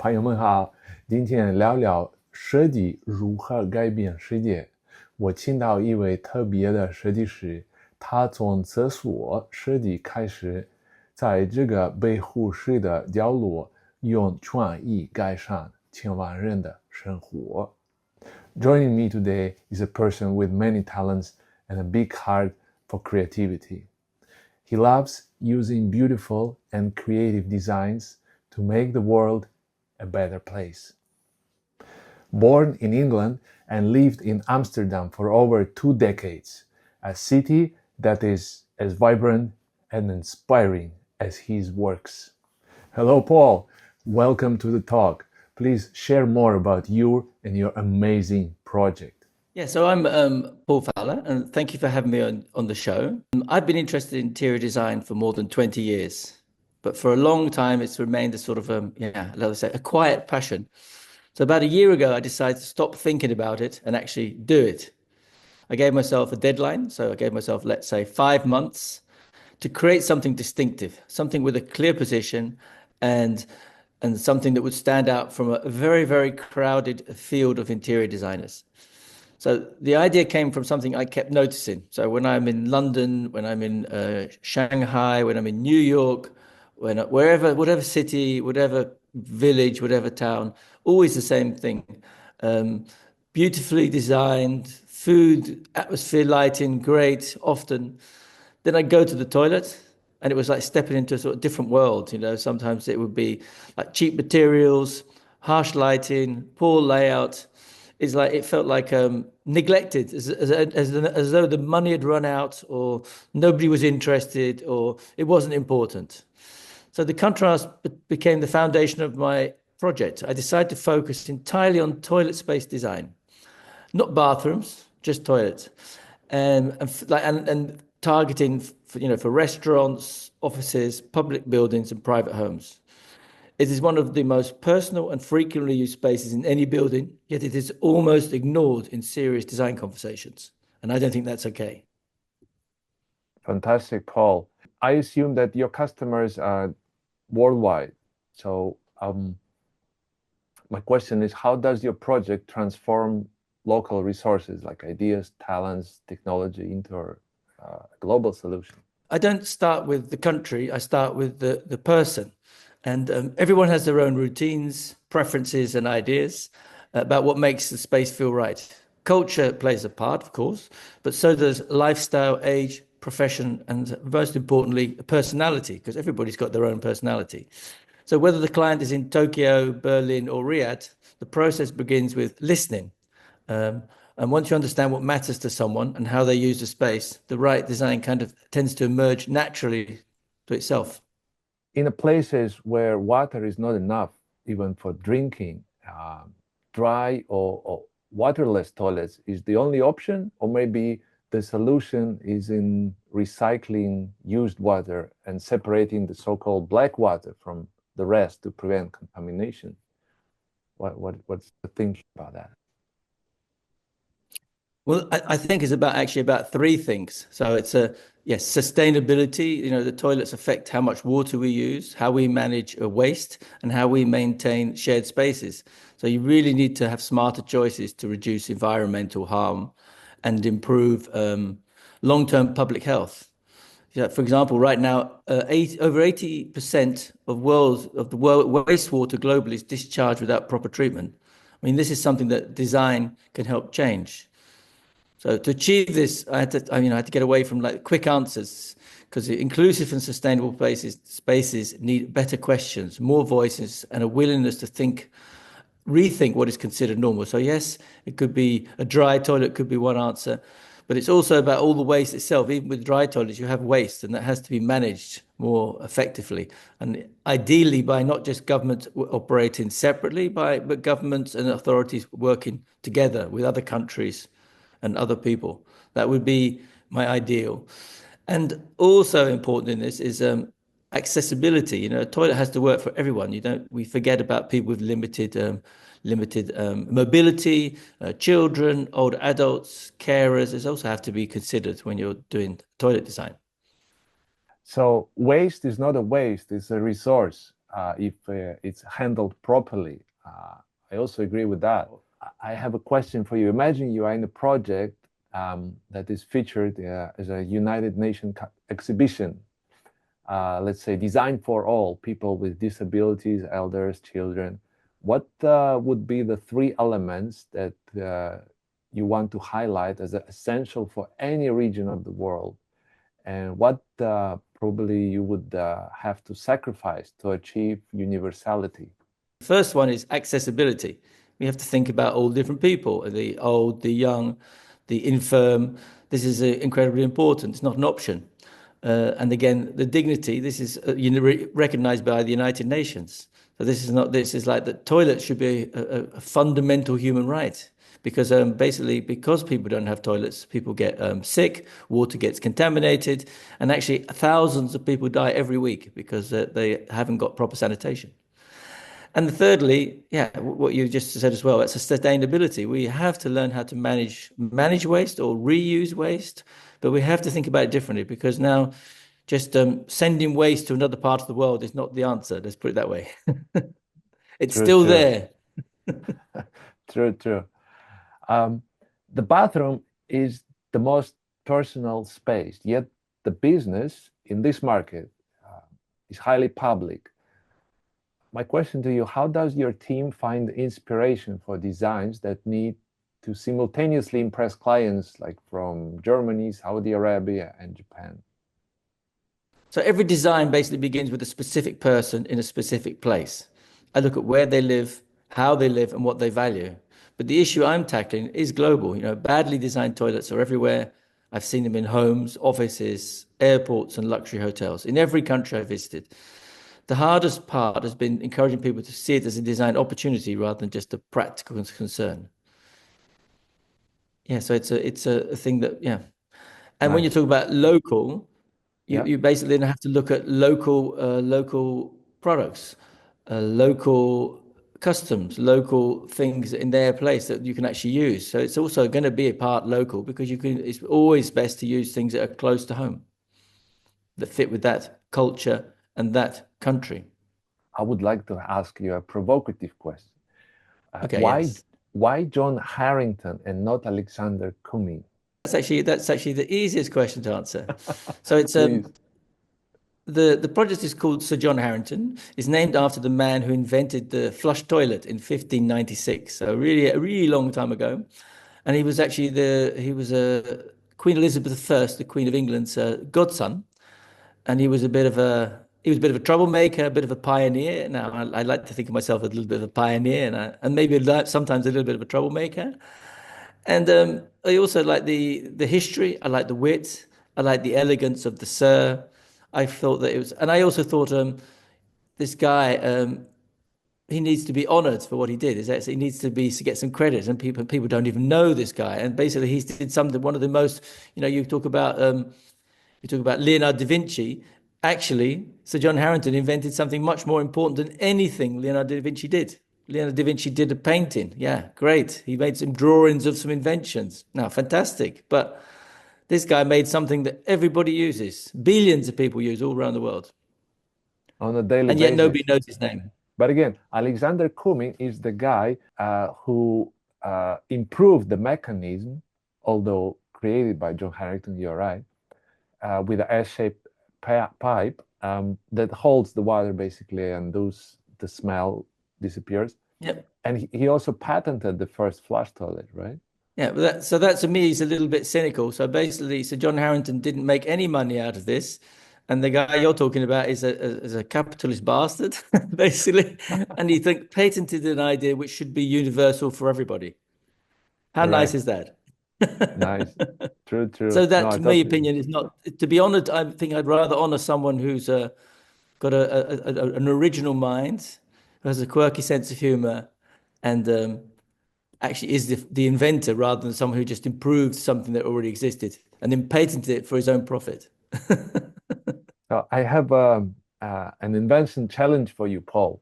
朋友们好，今天聊聊设计如何改变世界。我请到一位特别的设计师，他从厕所设计开始，在这个被忽视的角落，用创意改善千万人的生活。Joining me today is a person with many talents and a big heart for creativity. He loves using beautiful and creative designs to make the world a better place. Born in England and lived in Amsterdam for over 2 decades, a city that is as vibrant and inspiring as his works. Hello, Paul. Welcome to the talk. Please share more about you and your amazing project. Yeah, so I'm Paul Falla, and thank you for having me on the show. I've been interested in interior design for more than 20 years, but for a long time it's remained a sort of, let's say, a quiet passion. So about a year ago, I decided to stop thinking about it and actually do it. I gave myself a deadline, so I gave myself, let's say, 5 months to create something distinctive, something with a clear position and something that would stand out from a very, very crowded field of interior designers. So the idea came from something I kept noticing. So when I'm in London, when I'm in Shanghai, when I'm in New York, whatever city, whatever village, whatever town, always the same thing. Beautifully designed, food, atmosphere, lighting, great, often. Then I'd go to the toilet and it was like stepping into a sort of different world. Sometimes it would be like cheap materials, harsh lighting, poor layout. It felt like neglected, as though the money had run out, or nobody was interested, or it wasn't important. So the contrast became the foundation of my project. I decided to focus entirely on toilet space design, not bathrooms, just toilets, and targeting for restaurants, offices, public buildings, and private homes. It is one of the most personal and frequently used spaces in any building, yet it is almost ignored in serious design conversations. And I don't think that's okay. Fantastic, Paul. I assume that your customers are worldwide. So my question is, how does your project transform local resources like ideas, talents, technology into a global solution? I don't start with the country, I start with the person. And everyone has their own routines, preferences, and ideas about what makes the space feel right. Culture plays a part, of course, but so does lifestyle, age, profession, and most importantly, personality, because everybody's got their own personality. So whether the client is in Tokyo, Berlin, or Riyadh, the process begins with listening. And once you understand what matters to someone and how they use the space, the right design kind of tends to emerge naturally to itself. In places where water is not enough, even for drinking, dry or waterless toilets is the only option, or maybe the solution is in recycling used water and separating the so-called black water from the rest to prevent contamination. What's the thinking about that? Well, I think it's actually about 3 things. So it's sustainability. The toilets affect how much water we use, how we manage waste, and how we maintain shared spaces. So you really need to have smarter choices to reduce environmental harm and improve long-term public health. For example, right now, over 80% of the world wastewater globally is discharged without proper treatment. I mean, this is something that design can help change. So to achieve this, I had to get away from like quick answers, because inclusive and sustainable spaces need better questions, more voices, and a willingness to rethink what is considered normal. So yes, it could be a dry toilet, could be one answer, but it's also about all the waste itself. Even with dry toilets, you have waste, and that has to be managed more effectively. And ideally by not just governments operating separately, but governments and authorities working together with other countries and other people. That would be my ideal. And also important in this is accessibility. A toilet has to work for everyone. We forget about people with limited mobility, children, older adults, carers. These also have to be considered when you're doing toilet design. So waste is not a waste, it's a resource. if it's handled properly. I also agree with that. I have a question for you. Imagine you are in a project that is featured as a United Nations exhibition. Let's say design for all, people with disabilities, elders, children. What would be the three elements that you want to highlight as essential for any region of the world? And what probably you would have to sacrifice to achieve universality? First one is accessibility. We have to think about all different people, the old, the young, the infirm. This is incredibly important. It's not an option. And again, the dignity, this is recognized by the United Nations. So this is like the toilet should be a fundamental human right. Because basically, because people don't have toilets, people get sick, water gets contaminated, and actually thousands of people die every week because they haven't got proper sanitation. And thirdly, yeah, what you just said as well, it's a sustainability. We have to learn how to manage waste or reuse waste, but we have to think about it differently because now just sending waste to another part of the world is not the answer. Let's put it that way. It's True, still true. there. True, true. The bathroom is the most personal space, yet the business in this market is highly public. My question to you, how does your team find inspiration for designs that need to simultaneously impress clients like from Germany, Saudi Arabia, and Japan? So every design basically begins with a specific person in a specific place. I look at where they live, how they live, and what they value. But the issue I'm tackling is global. You know, badly designed toilets are everywhere. I've seen them in homes, offices, airports, and luxury hotels in every country I visited. The hardest part has been encouraging people to see it as a design opportunity rather than just a practical concern. Yeah, so it's a thing that, yeah. And when you Nice. talk about local, Yeah. you basically then have to look at local products, local customs, local things in their place that you can actually use. So it's also going to be a part local because it's always best to use things that are close to home, that fit with that culture and that country. I would like to ask you a provocative question. Okay, yes. Why John Harington and not Alexander Cumming? That's actually the easiest question to answer. So it's Please. the project is called Sir John Harington. It's named after the man who invented the flush toilet in 1596. So really a really long time ago. And he was actually Queen Elizabeth I, the Queen of England's godson. And he was a bit of a troublemaker, a bit of a pioneer. Now I like to think of myself as a little bit of a pioneer, and maybe sometimes a little bit of a troublemaker. And I also like the history. I like the wit. I like the elegance of the Sir. I thought that it was, and I also thought this guy he needs to be honoured for what he did. He needs to get some credit, and people don't even know this guy. And basically, he did something. One of the most, you talk about Leonardo da Vinci. Actually, Sir John Harington invented something much more important than anything Leonardo da Vinci did. Leonardo da Vinci did a painting. Yeah, great. He made some drawings of some inventions. Now, fantastic. But this guy made something that everybody uses. Billions of people use all around the world. On a daily And yet basis. nobody knows his name. But again, Alexander Cumming is the guy who improved the mechanism, although created by John Harington, you're right, with an S-shaped pipe that holds the water basically, and the smell disappears. Yep. And he also patented the first flush toilet, right? Yeah, but that to me is a little bit cynical. So basically, Sir John Harington didn't make any money out of this, and the guy you're talking about is a capitalist bastard, basically. And he patented an idea which should be universal for everybody. How nice Correct. is that? Nice. True, true. So that, No, I to my totally. opinion, is not to be honored. I think I'd rather honor someone who's got an original mind, who has a quirky sense of humor, and actually is the inventor rather than someone who just improved something that already existed and then patented it for his own profit. So I have an invention challenge for you, Paul.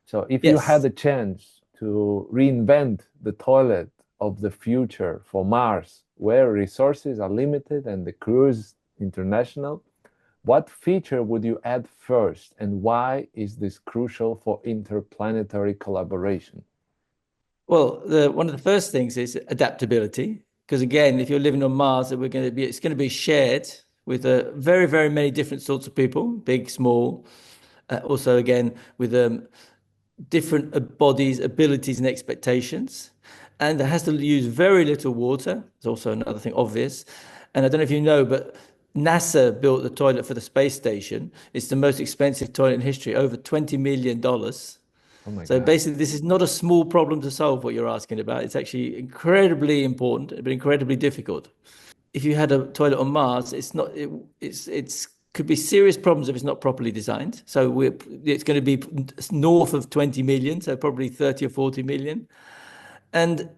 So if you had Yes. the chance to reinvent the toilet of the future for Mars, where resources are limited and the crew is international, What feature would you add first, and why is this crucial for interplanetary collaboration? Well, one of the first things is adaptability, because again, if you're living on Mars, it's going to be shared with very, very many different sorts of people, big, small. Also, again, with different bodies, abilities, and expectations. And it has to use very little water. It's also another thing obvious. And I don't know if you know, but NASA built the toilet for the space station. It's the most expensive toilet in history, over $20 million. Oh my So God. basically, this is not a small problem to solve, what you're asking about. It's actually incredibly important, but incredibly difficult. If you had a toilet on Mars, it's not, it's could be serious problems if it's not properly designed. So it's going to be north of 20 million, so probably 30 or 40 million. And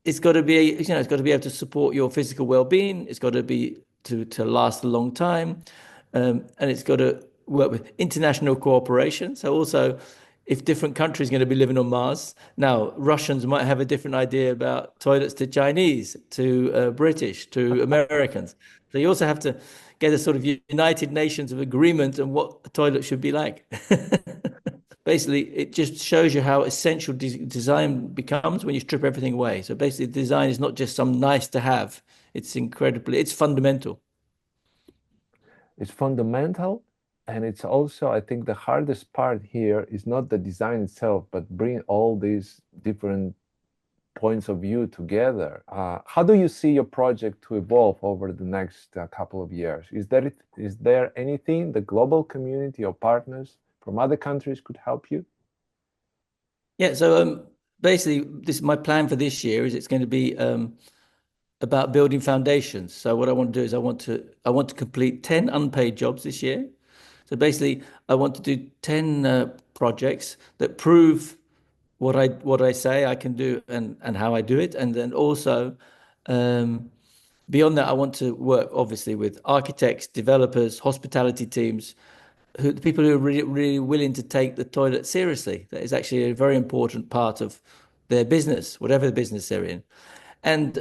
it's got to be, it's got to be able to support your physical well-being. It's got to be to last a long time. And it's got to work with international cooperation. So also, if different countries are going to be living on Mars, now Russians might have a different idea about toilets to Chinese, to British, to Americans. So you also have to get a sort of United Nations of agreement on what a toilet should be like. Basically, it just shows you how essential design becomes when you strip everything away. So basically, design is not just some nice to have. It's fundamental. It's fundamental, and it's also, I think, the hardest part here is not the design itself, but bring all these different points of view together. How do you see your project to evolve over the next couple of years? Is there anything the global community or partners from other countries could help you? Yeah, so basically, this my plan for this year is it's going to be about building foundations. So what I want to do is I want to complete 10 unpaid jobs this year. So basically, I want to do 10 projects that prove what I say I can do and how I do it, and then also um, beyond that, I want to work obviously with architects, developers, hospitality teams, the people who are really, really willing to take the toilet seriously. That is actually a very important part of their business, whatever the business they're in. And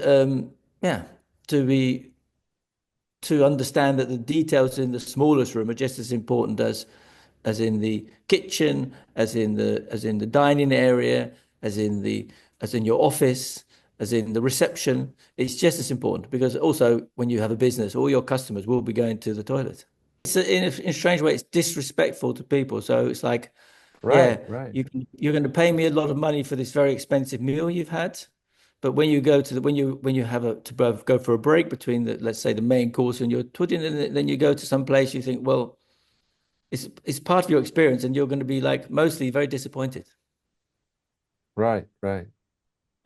yeah, to be to understand that the details in the smallest room are just as important as in the kitchen, as in the dining area, as in your office, as in the reception. It's just as important because also when you have a business, all your customers will be going to the toilet. In a strange way, it's disrespectful to people. So it's like, Right, yeah, right. you're going to pay me a lot of money for this very expensive meal you've had, but when you go to the when you have go for a break between the let's say the main course and your pudding, and then you go to some place, you think, well, it's part of your experience, and you're going to be like mostly very disappointed. Right, right.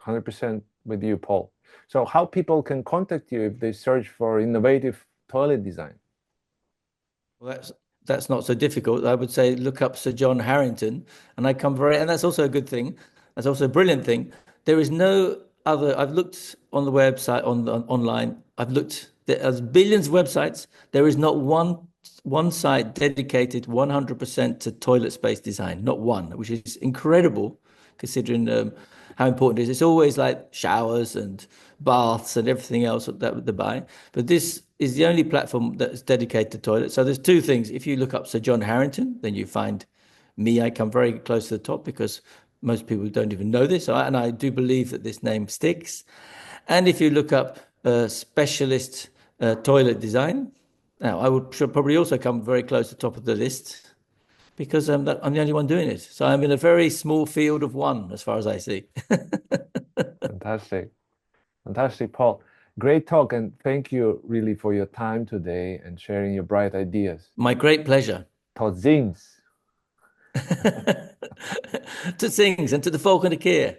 100% with you, Paul. So how people can contact you if they search for innovative toilet design? Well, that's not so difficult. I would say look up Sir John Harington, and and that's also a good thing. That's also a brilliant thing. There is no other. I've looked on the website online. I've looked. There's billions of websites. There is not one site dedicated 100% to toilet space design. Not one, which is incredible considering how important it is. It's always like showers and baths and everything else that they buy. But this is the only platform that's dedicated to toilets. So there's two things. If you look up Sir John Harrington, then you find me. I come very close to the top because most people don't even know this. And I do believe that this name sticks. And if you look up specialist toilet design, now should probably also come very close to the top of the list because I'm the only one doing it. So I'm in a very small field of one, as far as I see. Fantastic. Fantastic, Paul. Great talk, and thank you really for your time today and sharing your bright ideas. My great pleasure. Tot ziens. To things and to the folk and the care.